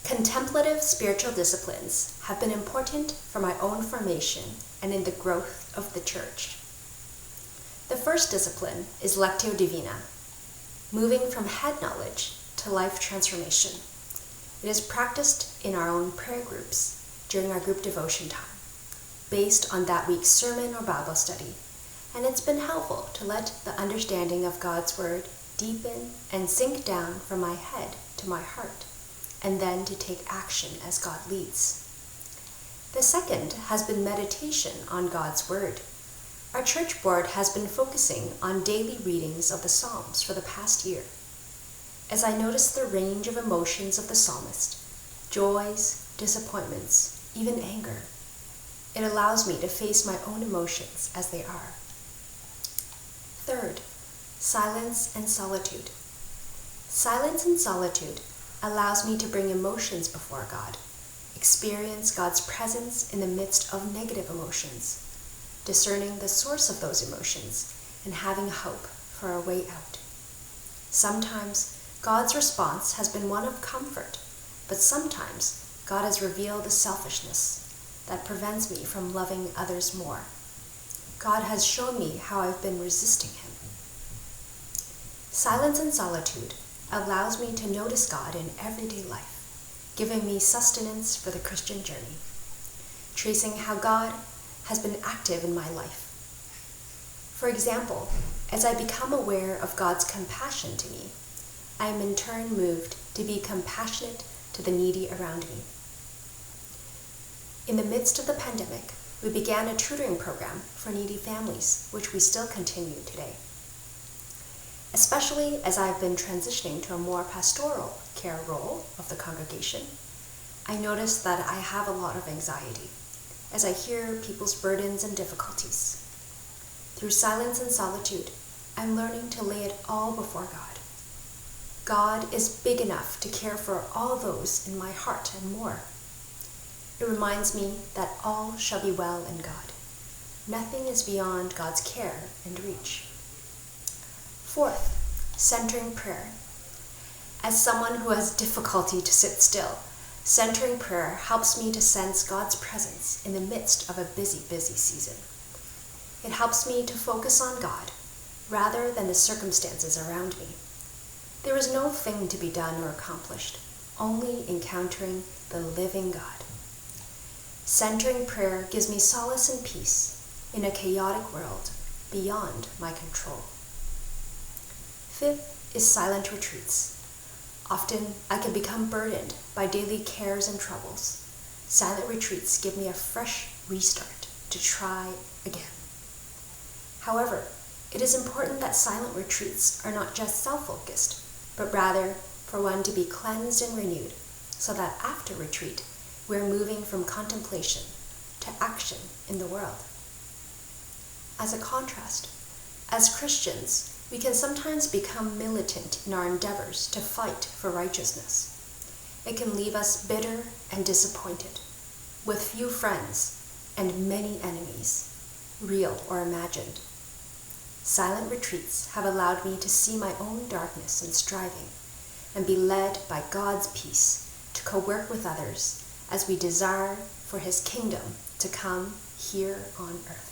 Contemplative spiritual disciplines have been important for my own formation and in the growth of the Church. The first discipline is Lectio Divina, moving from head knowledge to life transformation. It is practiced in our own prayer groups during our group devotion time, based on that week's sermon or Bible study, and it's been helpful to let the understanding of God's Word deepen and sink down from my head to my heart, and then to take action as God leads. The second has been meditation on God's Word. Our church board has been focusing on daily readings of the Psalms for the past year. As I notice the range of emotions of the psalmist, joys, disappointments, even anger, it allows me to face my own emotions as they are. Third, silence and solitude. Silence and solitude allows me to bring emotions before God, experience God's presence in the midst of negative emotions, discerning the source of those emotions, and having hope for a way out. Sometimes God's response has been one of comfort, but sometimes God has revealed a selfishness that prevents me from loving others more. God has shown me how I've been resisting Him. Silence and solitude allows me to notice God in everyday life, giving me sustenance for the Christian journey, tracing how God has been active in my life. For example, as I become aware of God's compassion to me, I am in turn moved to be compassionate to the needy around me. In the midst of the pandemic, we began a tutoring program for needy families, which we still continue today. Especially as I've been transitioning to a more pastoral care role of the congregation, I notice that I have a lot of anxiety as I hear people's burdens and difficulties. Through silence and solitude, I'm learning to lay it all before God. God is big enough to care for all those in my heart and more. It reminds me that all shall be well in God. Nothing is beyond God's care and reach. Fourth, centering prayer. As someone who has difficulty to sit still, centering prayer helps me to sense God's presence in the midst of a busy season. It helps me to focus on God rather than the circumstances around me. There is no thing to be done or accomplished, only encountering the living God. Centering prayer gives me solace and peace in a chaotic world beyond my control. Fifth is silent retreats. Often I can become burdened by daily cares and troubles. Silent retreats give me a fresh restart to try again. However, it is important that silent retreats are not just self-focused, but rather for one to be cleansed and renewed, so that after retreat, we're moving from contemplation to action in the world. As a contrast, as Christians, we can sometimes become militant in our endeavors to fight for righteousness. It can leave us bitter and disappointed, with few friends and many enemies, real or imagined. Silent retreats have allowed me to see my own darkness and striving, and be led by God's peace to co-work with others as we desire for His kingdom to come here on earth.